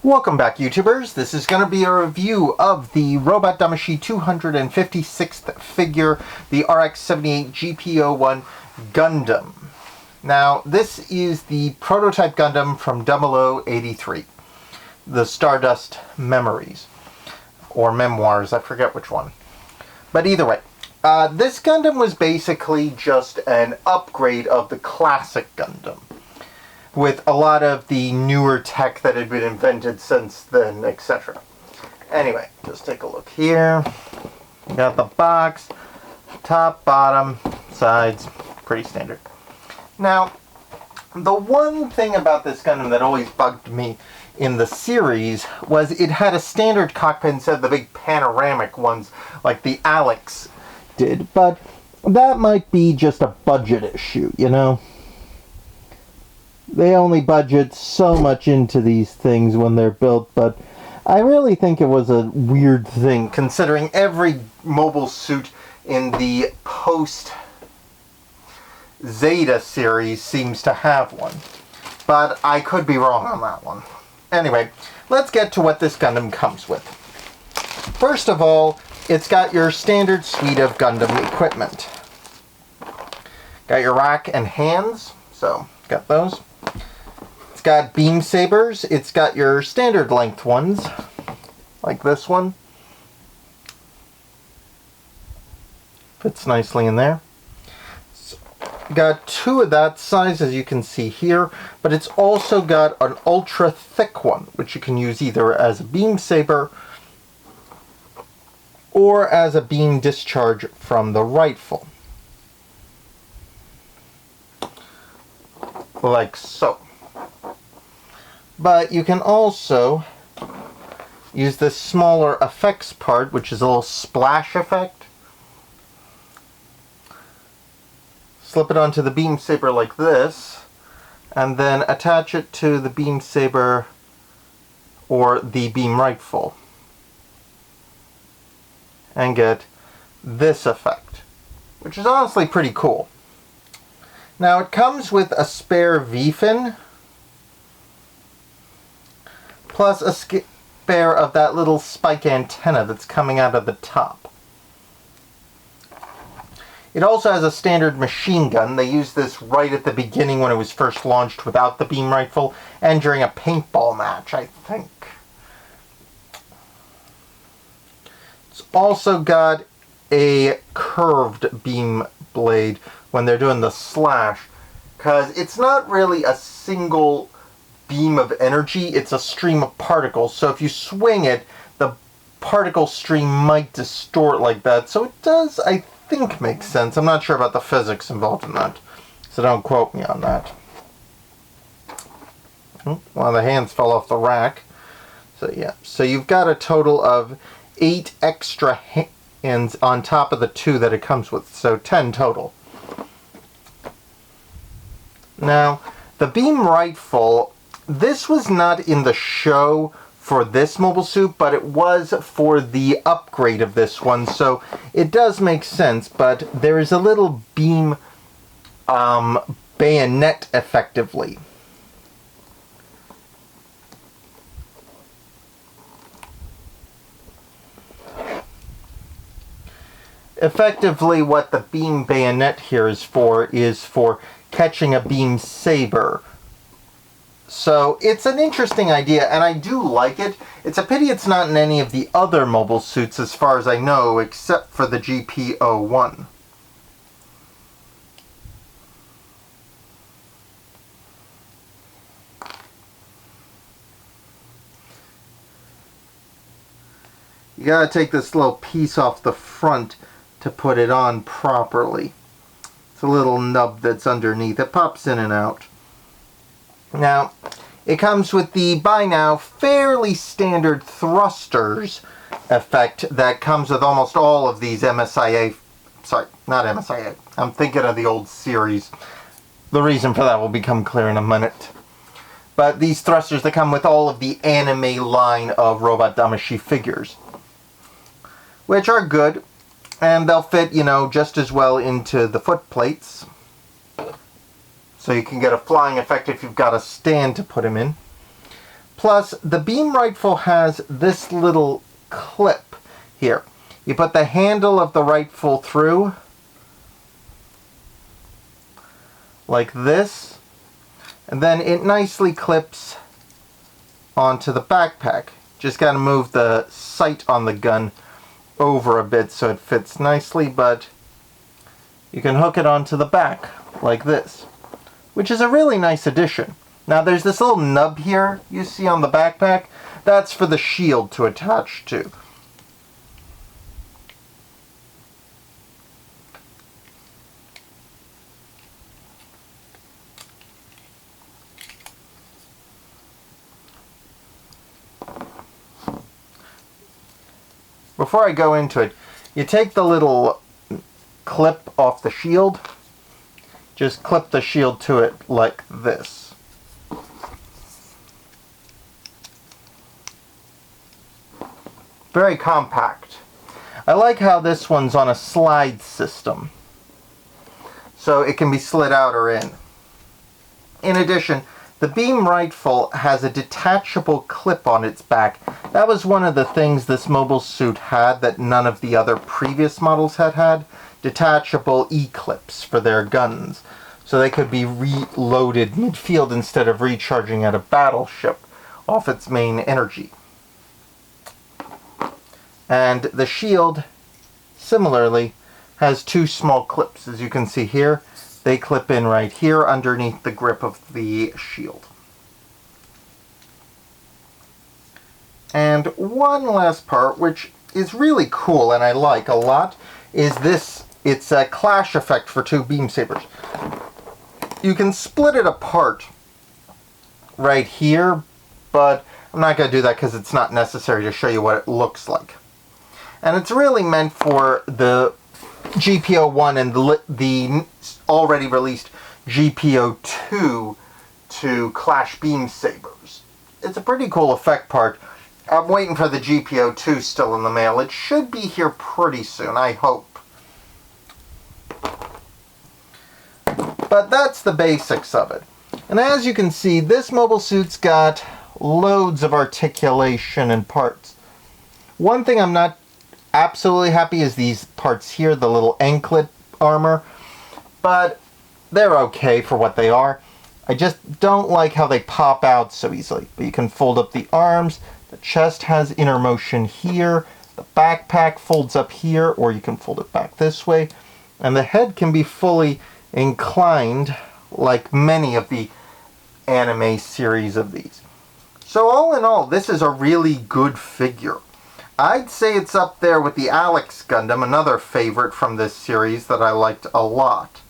Welcome back, YouTubers. This is going to be a review of the Robot Damashi 256th figure, the Rx-78 GP-01 Gundam. Now, this is the prototype Gundam from 0083, the Stardust Memories, or Memoirs, I forget which one. But either way, this Gundam was basically just an upgrade of the classic Gundam, with a lot of the newer tech that had been invented since then, etc. Anyway, just take a look here. You got the box, top, bottom, sides, pretty standard. Now, the one thing about this Gundam that always bugged me in the series was it had a standard cockpit instead of the big panoramic ones like the Alex did, but that might be just a budget issue, you know? They only budget so much into these things when they're built, but I really think it was a weird thing, considering every mobile suit in the post-Zeta series seems to have one. But I could be wrong on that one. Anyway, let's get to what this Gundam comes with. First of all, it's got your standard suite of Gundam equipment. Got your rack and hands, so got those. It's got beam sabers. It's got your standard length ones, like this one. Fits nicely in there. So, got two of that size, as you can see here, but it's also got an ultra thick one, which you can use either as a beam saber or as a beam discharge from the rifle. Like so. But you can also use this smaller effects part, which is a little splash effect. Slip it onto the beam saber like this, and then attach it to the beam saber or the beam rifle, and get this effect, which is honestly pretty cool. Now, it comes with a spare V-fin, plus a spare of that little spike antenna that's coming out of the top. It also has a standard machine gun. They used this right at the beginning when it was first launched without the beam rifle, and during a paintball match, I think. It's also got a curved beam blade when they're doing the slash, because it's not really a single beam of energy, it's a stream of particles. So if you swing it, the particle stream might distort like that. So it does, I think, make sense. I'm not sure about the physics involved in that, so don't quote me on that. One of the hands fell off the rack. So yeah, so you've got a total of 8 extra hands on top of the 2 that it comes with, so 10 total. Now, the beam rifle, this was not in the show for this mobile suit, but it was for the upgrade of this one, so it does make sense, but there is a little beam bayonet, effectively. Effectively, what the beam bayonet here is for catching a beam saber. So it's an interesting idea, and I do like it. It's a pity it's not in any of the other mobile suits as far as I know, except for the GP-01. You gotta take this little piece off the front to put it on properly. It's a little nub that's underneath. It pops in and out. Now, it comes with the, by now, fairly standard thrusters effect that comes with almost all of these MSIA, sorry, not MSIA, I'm thinking of the old series. The reason for that will become clear in a minute. But these thrusters that come with all of the anime line of Robot Damashi figures, which are good, and they'll fit, you know, just as well into the foot plates. So you can get a flying effect if you've got a stand to put them in. Plus, the beam rifle has this little clip here. You put the handle of the rifle through, like this, and then it nicely clips onto the backpack. Just got to move the sight on the gun over a bit so it fits nicely, but you can hook it onto the back like this, which is a really nice addition. Now there's this little nub here you see on the backpack. That's for the shield to attach to. Before I go into it, you take the little clip off the shield, just clip the shield to it like this. Very compact. I like how this one's on a slide system, so it can be slid out or in. In addition, the beam rifle has a detachable clip on its back. That was one of the things this mobile suit had that none of the other previous models had. Detachable E-clips for their guns, so they could be reloaded midfield instead of recharging at a battleship off its main energy. And the shield, similarly, has two small clips. As you can see here, they clip in right here underneath the grip of the shield. And one last part, which is really cool and I like a lot, is this. It's a clash effect for two beam sabers. You can split it apart right here, but I'm not going to do that because it's not necessary to show you what it looks like. And it's really meant for the GP-01 and the already released GP-02 to clash beam sabers. It's a pretty cool effect part. I'm waiting for the GP-02 still in the mail. It should be here pretty soon, I hope. But that's the basics of it. And as you can see, this mobile suit's got loads of articulation and parts. One thing I'm not absolutely happy is these parts here, the little anklet armor, but they're okay for what they are. I just don't like how they pop out so easily. But you can fold up the arms, the chest has inner motion here, the backpack folds up here, or you can fold it back this way, and the head can be fully inclined like many of the anime series of these. So all in all, this is a really good figure. I'd say it's up there with the Alex Gundam, another favorite from this series that I liked a lot.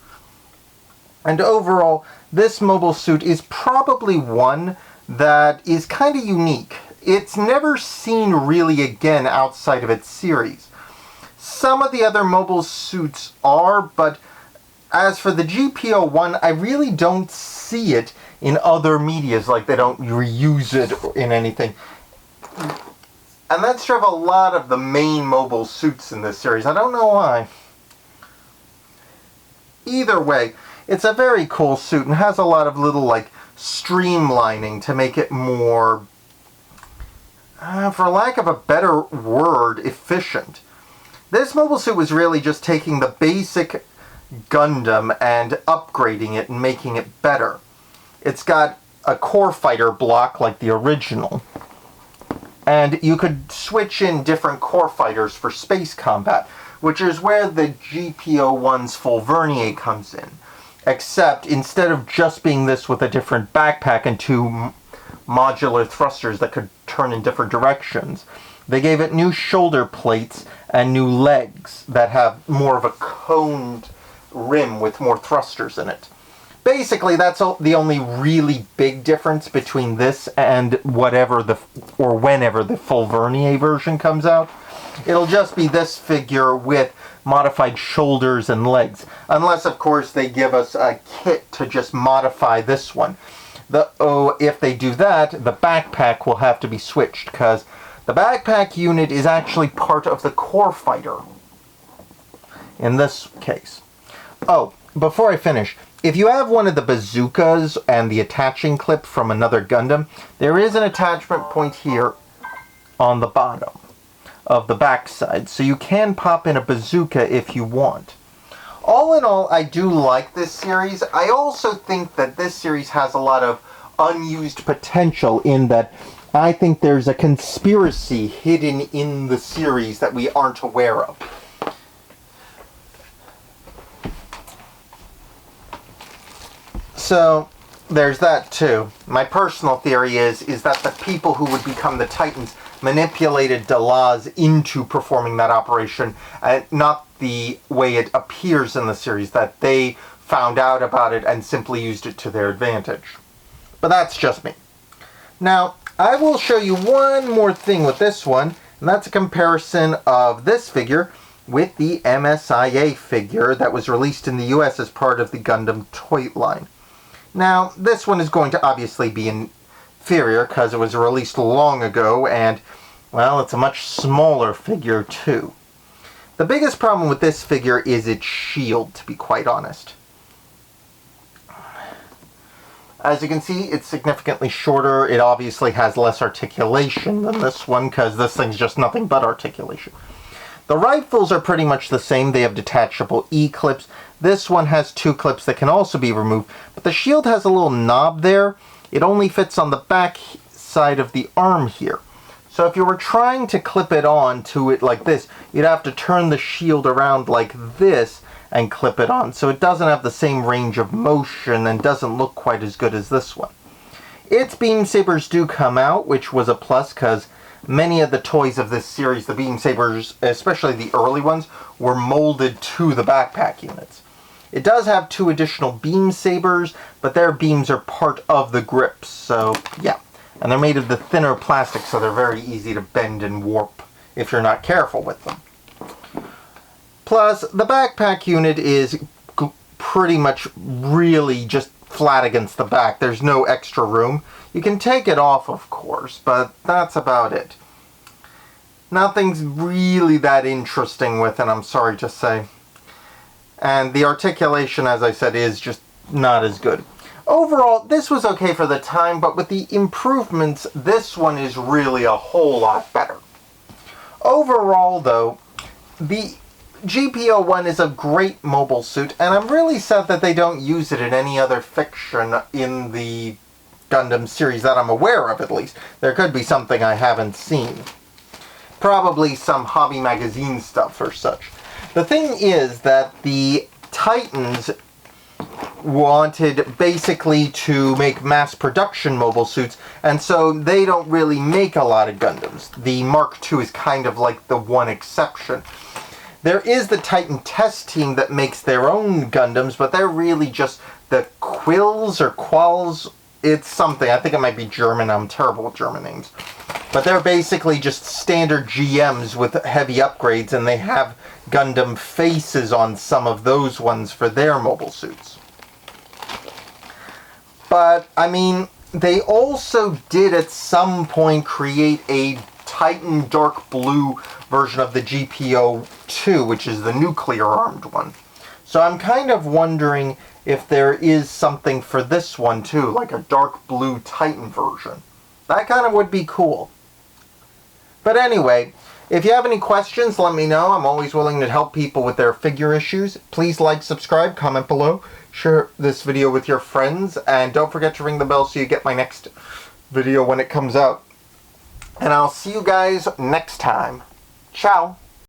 And overall, this mobile suit is probably one that is kind of unique. It's never seen really again outside of its series. Some of the other mobile suits are, but as for the GP-01, I really don't see it in other medias, like they don't reuse it in anything. And that's true of a lot of the main mobile suits in this series. I don't know why. Either way, it's a very cool suit and has a lot of little, like, streamlining to make it more, for lack of a better word, efficient. This mobile suit was really just taking the basic Gundam and upgrading it and making it better. It's got a core fighter block like the original. And you could switch in different core fighters for space combat, which is where the GP-01's full vernier comes in. Except, instead of just being this with a different backpack and two modular thrusters that could turn in different directions, they gave it new shoulder plates and new legs that have more of a coned rim with more thrusters in it. Basically, that's the only really big difference between this and whenever the full vernier version comes out. It'll just be this figure with modified shoulders and legs. Unless, of course, they give us a kit to just modify this one. If they do that, the backpack will have to be switched, because the backpack unit is actually part of the core fighter in this case. Oh, before I finish, if you have one of the bazookas and the attaching clip from another Gundam, there is an attachment point here on the bottom of the backside, so you can pop in a bazooka if you want. All in all, I do like this series. I also think that this series has a lot of unused potential in that I think there's a conspiracy hidden in the series that we aren't aware of. So, there's that too. My personal theory is that the people who would become the Titans manipulated Delaz into performing that operation, not the way it appears in the series, that they found out about it and simply used it to their advantage. But that's just me. Now, I will show you one more thing with this one, and that's a comparison of this figure with the MSIA figure that was released in the US as part of the Gundam toy line. Now, this one is going to obviously be inferior because it was released long ago, and, well, it's a much smaller figure too. The biggest problem with this figure is its shield, to be quite honest. As you can see, it's significantly shorter. It obviously has less articulation than this one, because this thing's just nothing but articulation. The rifles are pretty much the same. They have detachable E-clips. This one has 2 clips that can also be removed, but the shield has a little knob there. It only fits on the back side of the arm here. So if you were trying to clip it on to it like this, you'd have to turn the shield around like this and clip it on. So it doesn't have the same range of motion and doesn't look quite as good as this one. Its beam sabers do come out, which was a plus because many of the toys of this series, the beam sabers, especially the early ones, were molded to the backpack units. It does have 2 additional beam sabers, but their beams are part of the grips, so yeah. And they're made of the thinner plastic, so they're very easy to bend and warp if you're not careful with them. Plus, the backpack unit is pretty much really just flat against the back. There's no extra room. You can take it off, of course, but that's about it. Nothing's really that interesting with it, I'm sorry to say. And the articulation, as I said, is just not as good. Overall, this was okay for the time, but with the improvements, this one is really a whole lot better. Overall, though, the GP-01 is a great mobile suit, and I'm really sad that they don't use it in any other fiction in the Gundam series that I'm aware of, at least. There could be something I haven't seen. Probably some hobby magazine stuff or such. The thing is that the Titans wanted basically to make mass production mobile suits, and so they don't really make a lot of Gundams. The Mark II is kind of like the one exception. There is the Titan test team that makes their own Gundams, but they're really just the Quills or Quals. It's something. I think it might be German. I'm terrible with German names. But they're basically just standard GMs with heavy upgrades, and they have Gundam faces on some of those ones for their mobile suits. But, I mean, they also did at some point create a Titan dark blue version of the GP-02, which is the nuclear-armed one. So I'm kind of wondering if there is something for this one too, like a dark blue Titan version. That kind of would be cool. But anyway, if you have any questions, let me know. I'm always willing to help people with their figure issues. Please like, subscribe, comment below, share this video with your friends, and don't forget to ring the bell so you get my next video when it comes out. And I'll see you guys next time. Ciao!